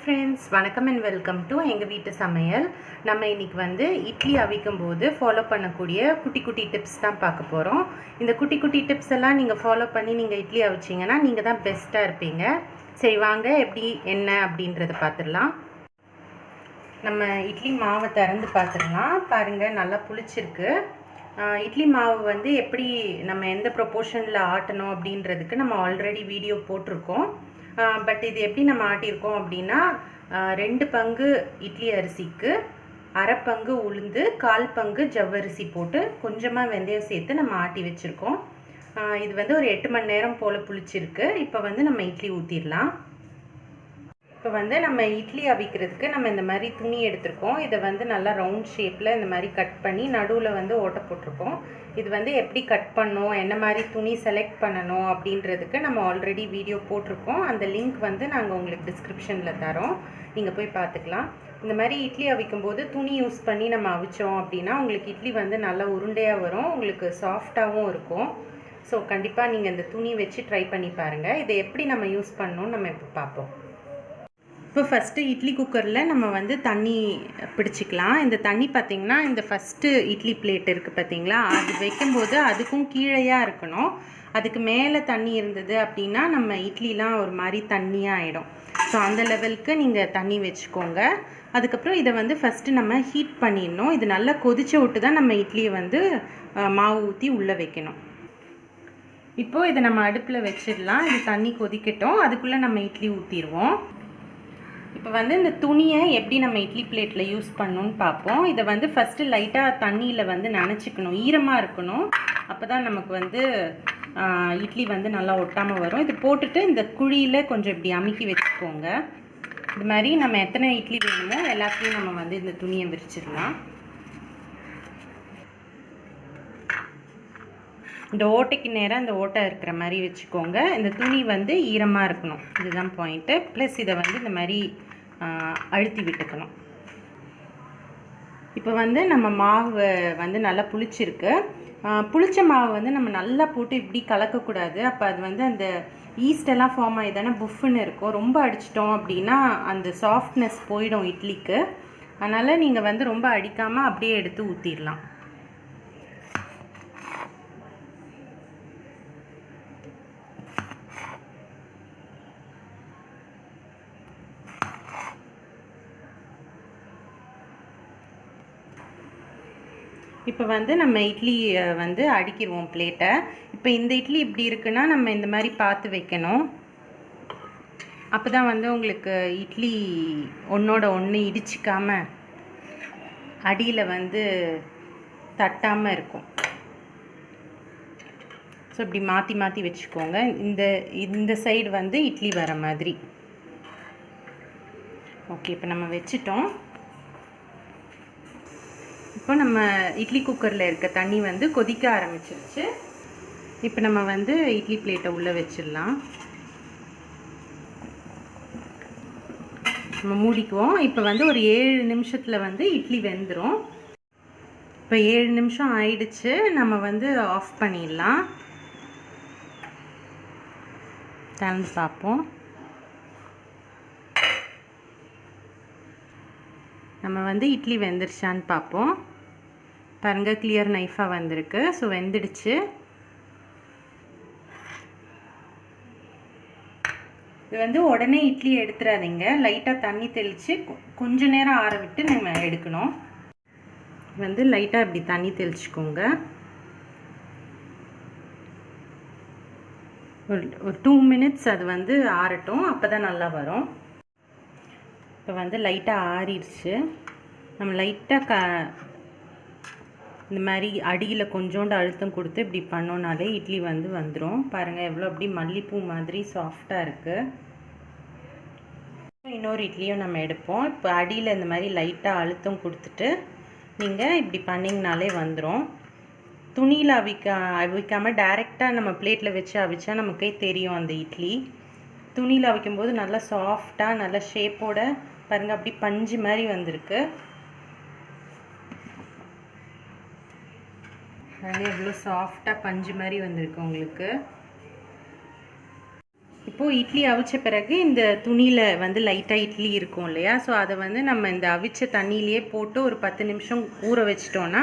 Friends, வணக்கம் and welcome to எங்கள் வீட்டு சமையல். நம்ம இன்றைக்கி வந்து இட்லி அவிக்கும் போது ஃபாலோ பண்ணக்கூடிய குட்டி குட்டி டிப்ஸ் தான் பார்க்க போகிறோம். இந்த குட்டி குட்டி டிப்ஸ் எல்லாம் நீங்கள் ஃபாலோ பண்ணி நீங்கள் இட்லி அவிச்சிங்கன்னா நீங்கள் தான் பெஸ்ட்டாக இருப்பீங்க. சரி வாங்க, எப்படி என்ன அப்படின்றத பார்த்துடலாம். நம்ம இட்லி மாவை திறந்து பார்த்துடலாம். பாருங்கள், நல்லா புளிச்சிருக்கு. இட்லி மாவு வந்து எப்படி நம்ம எந்த ப்ரொப்போர்ஷனில் ஆட்டணும் அப்படின்றதுக்கு நம்ம ஆல்ரெடி வீடியோ போட்டிருக்கோம். பட் இது எப்படி நம்ம ஆட்டியிருக்கோம் அப்படின்னா, 2 பங்கு இட்லி அரிசிக்கு அரை பங்கு உளுந்து, 1/4 பங்கு ஜவ்வரிசி போட்டு கொஞ்சமாக வெந்தயம் சேர்த்து நம்ம ஆட்டி வச்சுருக்கோம். இது வந்து ஒரு 8 மணி நேரம் போல் புளிச்சிருக்கு. இப்போ வந்து நம்ம இட்லி ஊற்றிடலாம். இப்போ வந்து நம்ம இட்லி அவிக்கிறதுக்கு நம்ம இந்த மாதிரி துணி எடுத்திருக்கோம். இதை வந்து நல்லா ரவுண்ட் ஷேப்பில் இந்த மாதிரி கட் பண்ணி நடுவில் வந்து ஓட்டை போட்டிருக்கோம். இது வந்து எப்படி கட் பண்ணணும், என்ன மாதிரி துணி செலக்ட் பண்ணணும் அப்படின்றதுக்கு நம்ம ஆல்ரெடி வீடியோ போட்டிருக்கோம். அந்த லிங்க் வந்து நாங்கள் உங்களுக்கு டிஸ்கிரிப்ஷனில் தரோம், நீங்கள் போய் பார்த்துக்கலாம். இந்த மாதிரி இட்லி அவிக்கும்போது துணி யூஸ் பண்ணி நம்ம அவிச்சோம் அப்படின்னா உங்களுக்கு இட்லி வந்து நல்லா உருண்டையாக வரும், உங்களுக்கு சாஃப்டாகவும் இருக்கும். ஸோ கண்டிப்பாக நீங்கள் இந்த துணி வச்சு ட்ரை பண்ணி பாருங்கள். இதை எப்படி நம்ம யூஸ் பண்ணணும்னு நம்ம இப்போ பார்ப்போம். இப்போ ஃபஸ்ட்டு இட்லி குக்கரில் நம்ம வந்து தண்ணி பிடிச்சிக்கலாம். இந்த தண்ணி பார்த்திங்கன்னா, இந்த ஃபஸ்ட்டு இட்லி பிளேட் இருக்குது பார்த்திங்களா, அது வைக்கும்போது அதுக்கும் கீழேயாக இருக்கணும். அதுக்கு மேலே தண்ணி இருந்தது அப்படின்னா நம்ம இட்லிலாம் ஒரு மாதிரி தண்ணியாக ஆகிடும். ஸோ அந்த லெவலுக்கு நீங்கள் தண்ணி வச்சுக்கோங்க. அதுக்கப்புறம் இதை வந்து ஃபஸ்ட்டு நம்ம ஹீட் பண்ணிடணும். இது நல்லா கொதிச்சு விட்டு தான் நம்ம இட்லியை வந்து மாவு ஊற்றி உள்ளே வைக்கணும். இப்போது இதை நம்ம அடுப்பில் வச்சிடலாம். இது தண்ணி கொதிக்கட்டும், அதுக்குள்ளே நம்ம இட்லி ஊற்றிடுவோம். இப்போ வந்து இந்த துணியை எப்படி நம்ம இட்லி பிளேட்டில் யூஸ் பண்ணணும்னு பார்ப்போம். இதை வந்து ஃபஸ்ட்டு லைட்டாக தண்ணியில் வந்து நனைச்சிக்கணும், ஈரமாக இருக்கணும். அப்போ தான் நமக்கு வந்து இட்லி வந்து நல்லா ஒட்டாமல் வரும். இது போட்டுட்டு இந்த குழியில் கொஞ்சம் இப்படி அமுக்கி வச்சுக்கோங்க. இது மாதிரி நம்ம எத்தனை இட்லி வேணுமோ எல்லாத்தையும் நம்ம வந்து இந்த துணியை விரிச்சிடலாம். இந்த ஓட்டைக்கு நேராக இந்த ஓட்டை இருக்கிற மாதிரி வச்சுக்கோங்க. இந்த துணி வந்து ஈரமாக இருக்கணும், இதுதான் பாயிண்ட்டு. ப்ளஸ் இதை வந்து இந்த மாதிரி அழுத்தி விட்டுக்கணும். இப்போ வந்து நம்ம மாவு வந்து நல்லா புளிச்சிருக்கு. புளிச்ச மாவு வந்து நம்ம நல்லா போட்டு இப்படி கலக்கக்கூடாது. அப்போ அது வந்து அந்த ஈஸ்டெல்லாம் ஃபார்ம் ஆகி தானே புஃப்னு இருக்கும். ரொம்ப அடிச்சிட்டோம் அப்படின்னா அந்த சாஃப்ட்னஸ் போயிடும் இட்லிக்கு. அதனால் நீங்கள் வந்து ரொம்ப அடிக்காமல் அப்படியே எடுத்து ஊற்றிடலாம். இப்போ வந்து நம்ம இட்லி வந்து அடிக்கிடுவோம் பிளேட்டை. இப்போ இந்த இட்லி இப்படி இருக்குன்னா நம்ம இந்த மாதிரி பார்த்து வைக்கணும். அப்போ தான் வந்து உங்களுக்கு இட்லி ஒன்றோட ஒன்று இடிச்சிக்காமல் அடியில் வந்து தட்டாமல் இருக்கும். ஸோ இப்படி மாற்றி மாற்றி வச்சுக்கோங்க. இந்த சைடு வந்து இட்லி வர மாதிரி. ஓகே, இப்போ நம்ம வச்சிட்டோம். இப்போ நம்ம இட்லி குக்கரில் இருக்க தண்ணி வந்து கொதிக்க ஆரம்பிச்சிருச்சு. இப்போ நம்ம வந்து இட்லி பிளேட்டை உள்ளே வச்சிடலாம். நம்ம மூடிக்குவோம். இப்போ வந்து ஒரு 7 நிமிஷத்தில் வந்து இட்லி வெந்துடும். இப்போ 7 நிமிஷம் ஆயிடுச்சு. நம்ம வந்து ஆஃப் பண்ணிடலாம். திறந்து பார்ப்போம். நம்ம வந்து இட்லி வெந்துருச்சான்னு பார்ப்போம். பாருங்கள், கிளியர் நைஃபாக வந்திருக்கு. ஸோ வெந்துடுச்சு. இது வந்து உடனே இட்லி எடுத்துடாதீங்க. லைட்டாக தண்ணி தெளித்து கொஞ்ச நேரம் ஆற விட்டு நம்ம எடுக்கணும். வந்து லைட்டாக இப்படி தண்ணி தெளிச்சுக்கோங்க. ஒரு 2 மினிட்ஸ் அது வந்து ஆறட்டும், அப்போ தான் நல்லா வரும். இப்போ வந்து லைட்டாக ஆறிடுச்சு. நம்ம லைட்டாக இந்த மாதிரி அடியில் கொஞ்சோண்டு அழுத்தம் கொடுத்து இப்படி பண்ணோன்னாலே இட்லி வந்து வந்துடும். பாருங்கள் எவ்வளோ அப்படி மல்லிப்பூ மாதிரி சாஃப்டாக இருக்குது. இன்னொரு இட்லியும் நம்ம எடுப்போம். இப்போ அடியில் இந்த மாதிரி லைட்டாக அழுத்தம் கொடுத்துட்டு நீங்கள் இப்படி பண்ணிங்கனாலே வந்துடும். துணியில் அவிக்காமல் டைரெக்டாக நம்ம பிளேட்டில் வச்சு அவிச்சா நமக்கே தெரியும் அந்த இட்லி. துணியில் அவிக்கும்போது நல்லா சாஃப்டாக நல்ல ஷேப்போட பாருங்கள் அப்படி பஞ்சு மாதிரி வந்திருக்கு. பாருங்கள் எவ்வளோ சாஃப்டாக பஞ்சு மாதிரி வந்திருக்கு உங்களுக்கு. இப்போது இட்லி அவிச்ச பிறகு இந்த துணியில் வந்து லைட்டாக இட்லி இருக்கும் இல்லையா, ஸோ அதை வந்து நம்ம இந்த அவிச்ச தண்ணியிலே போட்டு ஒரு 10 நிமிஷம் ஊற வச்சிட்டோன்னா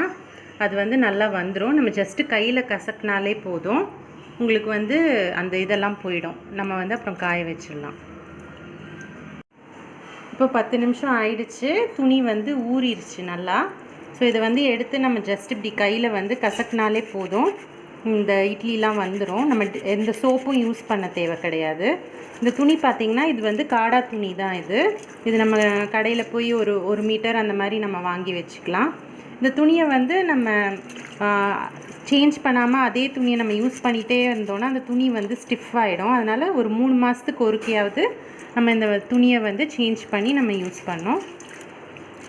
அது வந்து நல்லா வந்துடும். நம்ம ஜஸ்ட்டு கையில் கசக்கினாலே போதும், உங்களுக்கு வந்து அந்த இதெல்லாம் போயிடும். நம்ம வந்து அப்புறம் காய வச்சிடலாம். இப்போ 10 நிமிஷம் ஆயிடுச்சு, துணி வந்து ஊறிடுச்சு நல்லா. ஸோ இதை வந்து எடுத்து நம்ம ஜஸ்ட் இப்படி கையில் வந்து கசக்கினாலே போதும், இந்த இட்லிலாம் வந்துடும். நம்ம எந்த சோப்பும் யூஸ் பண்ண தேவை கிடையாது. இந்த துணி பார்த்திங்கன்னா இது வந்து காடா துணி தான். இது நம்ம கடையில் போய் ஒரு மீட்டர் அந்த மாதிரி நம்ம வாங்கி வச்சுக்கலாம். இந்த துணியை வந்து நம்ம சேஞ்ச் பண்ணாமல் அதே துணியை நம்ம யூஸ் பண்ணிகிட்டே இருந்தோன்னா அந்த துணி வந்து ஸ்டிஃப் ஆகிடும். அதனால் ஒரு 3 மாதத்துக்கு ஒருக்கையாவது நம்ம இந்த துணியை வந்து சேஞ்ச் பண்ணி நம்ம யூஸ் பண்ணோம்.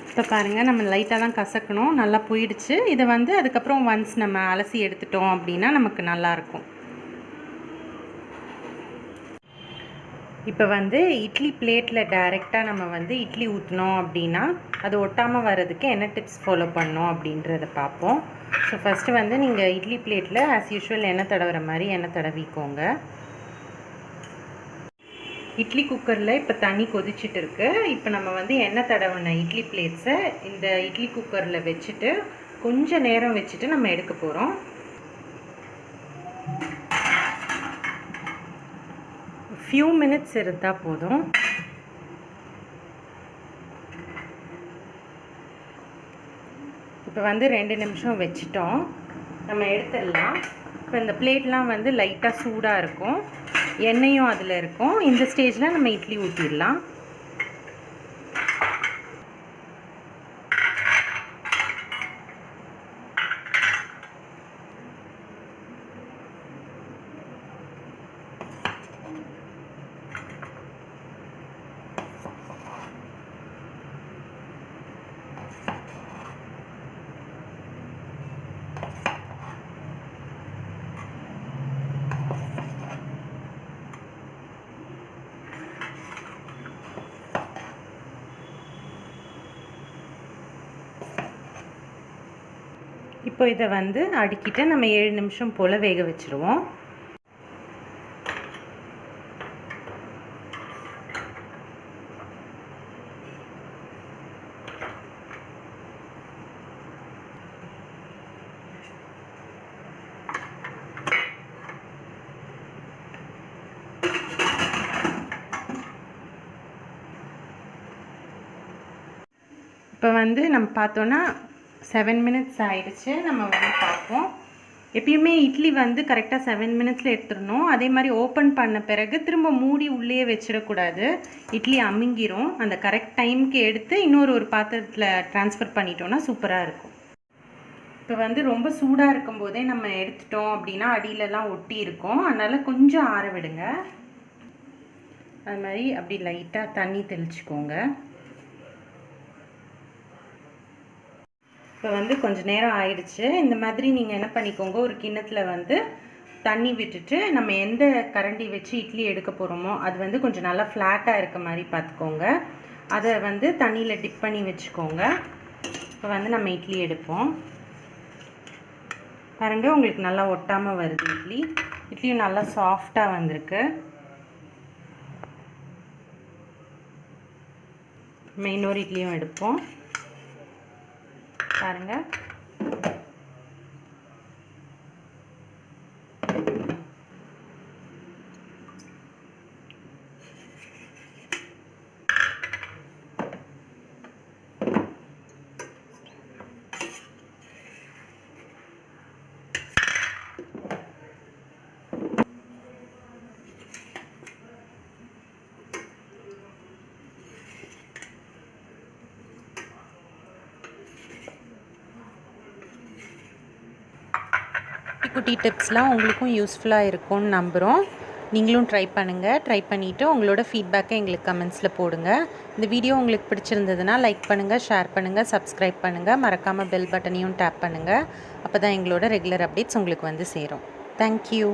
இப்போ பாருங்கள், நம்ம லைட்டாக தான் கசக்கணும், நல்லா போயிடுச்சு. இதை வந்து அதுக்கப்புறம் ஒன்ஸ் நம்ம அலசி எடுத்துட்டோம் அப்படின்னா நமக்கு நல்லாயிருக்கும். இப்போ வந்து இட்லி பிளேட்டில் டைரெக்டாக நம்ம வந்து இட்லி ஊற்றினோம் அப்படின்னா அது ஒட்டாமல் வர்றதுக்கு என்ன டிப்ஸ் ஃபாலோ பண்ணோம் அப்படின்றத பார்ப்போம். ஸோ ஃபஸ்ட்டு வந்து நீங்கள் இட்லி பிளேட்டில் ஆஸ் யூஷுவல் எண்ணெய் தடவுற மாதிரி எண்ணெய் தடவிக்கோங்க. இட்லி குக்கரில் இப்போ தண்ணி கொதிச்சுட்டு இருக்கு. இப்போ நம்ம வந்து எண்ணெய் தடவின இட்லி பிளேட்ஸை இந்த இட்லி குக்கரில் வச்சுட்டு கொஞ்சம் நேரம் வச்சுட்டு நம்ம எடுக்க போகிறோம். ஃபியூ மினிட்ஸ் இருந்தால் போதும். இப்போ வந்து 2 நிமிஷம் வச்சிட்டோம், நம்ம எடுத்துடலாம். இப்போ இந்த பிளேட்லாம் வந்து லைட்டாக சூடாக இருக்கும், எண்ணெயும் அதில் இருக்கும். இந்த ஸ்டேஜில் நம்ம இட்லி ஊற்றிடலாம். இப்போ இதை வந்து அடுக்கிட்டு நம்ம 7 நிமிஷம் போல் வேக வச்சுருவோம். இப்போ வந்து நம்ம பார்த்தோன்னா 7 மினிட்ஸ் ஆயிடுச்சு. நம்ம வந்து பார்ப்போம். எப்பயுமே இட்லி வந்து கரெக்டாக 7 மினிட்ஸில் எடுத்துடணும். அதே மாதிரி ஓப்பன் பண்ண பிறகு திரும்ப மூடி உள்ளே வச்சிடக்கூடாது, இட்லி அமுங்கிரும். அந்த கரெக்ட் டைமுக்கு எடுத்து இன்னொரு பாத்திரத்தில் ட்ரான்ஸ்ஃபர் பண்ணிட்டோன்னா சூப்பராக இருக்கும். இப்போ வந்து ரொம்ப சூடாக இருக்கும்போதே நம்ம எடுத்துட்டோம் அப்படின்னா அடியிலலாம் ஒட்டி இருக்கும். அதனால் கொஞ்சம் ஆற விடுங்க. அது மாதிரி அப்படி லைட்டாக தண்ணி தெளிச்சுக்கோங்க. இப்போ வந்து கொஞ்சம் நேரம் ஆயிடுச்சு. இந்த மாதிரி நீங்கள் என்ன பண்ணிக்கோங்க, ஒரு கிண்ணத்தில் வந்து தண்ணி விட்டுட்டு நம்ம எந்த கரண்டி வச்சு இட்லி எடுக்க போகிறோமோ அது வந்து கொஞ்சம் நல்லா ஃப்ளாட்டாக இருக்க மாதிரி பார்த்துக்கோங்க. அதை வந்து தண்ணியில் டிப் பண்ணி வச்சுக்கோங்க. இப்போ வந்து நம்ம இட்லி எடுப்போம். பாருங்கள், உங்களுக்கு நல்லா ஒட்டாமல் வருது இட்லியும் நல்லா சாஃப்டாக வந்திருக்கு. நம்ம இன்னொரு இட்லியும் எடுப்போம். பாருங்க, குட்டி டிப்ஸ்லாம் உங்களுக்கும் யூஸ்ஃபுல்லாக இருக்கும்னு நம்புகிறோம். நீங்களும் ட்ரை பண்ணுங்கள். ட்ரை பண்ணிவிட்டு உங்களோட ஃபீட்பேக்கை எங்களுக்கு கமெண்ட்ஸில் போடுங்க. இந்த வீடியோ உங்களுக்கு பிடிச்சிருந்ததுன்னா லைக் பண்ணுங்கள், ஷேர் பண்ணுங்கள், சப்ஸ்கிரைப் பண்ணுங்கள். மறக்காமல் பெல் பட்டனையும் டேப் பண்ணுங்கள். அப்போ தான் எங்களோட ரெகுலர் அப்டேட்ஸ் உங்களுக்கு வந்து சேரும். தேங்க்யூ.